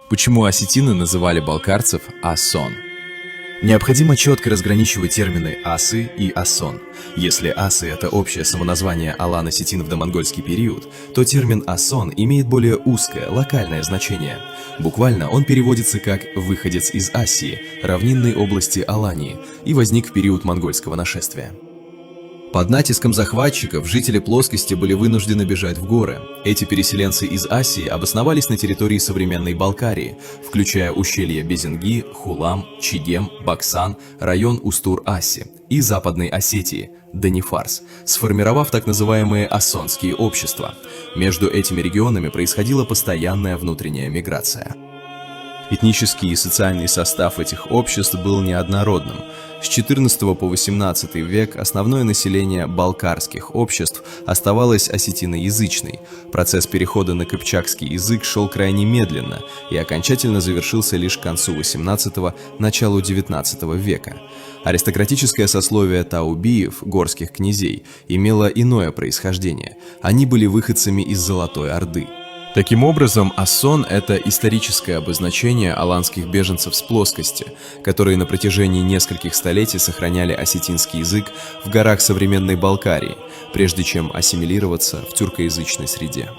Почему осетины называли балкарцев асон? Необходимо четко разграничивать термины «асы» и «асон». Если «асы» — это общее самоназвание алан-осетин в домонгольский период, то термин «асон» имеет более узкое, локальное значение. Буквально он переводится как «выходец из Асии», равнинной области Алании, и возник в период монгольского нашествия. Под натиском захватчиков жители плоскости были вынуждены бежать в горы. Эти переселенцы из Асии обосновались на территории современной Балкарии, включая ущелья Безинги, Хулам, Чигем, Баксан, район Устур-Аси и Западной Осетии, Данифарс, сформировав так называемые ассонские общества. Между этими регионами происходила постоянная внутренняя миграция. Этнический и социальный состав этих обществ был неоднородным. С XIV по XVIII век основное население балкарских обществ оставалось осетиноязычной. Процесс перехода на кыпчакский язык шел крайне медленно и окончательно завершился лишь к концу XVIII – началу XIX века. Аристократическое сословие таубиев, горских князей, имело иное происхождение. Они были выходцами из Золотой Орды. Таким образом, асон – это историческое обозначение аланских беженцев с плоскости, которые на протяжении нескольких столетий сохраняли осетинский язык в горах современной Балкарии, прежде чем ассимилироваться в тюркоязычной среде.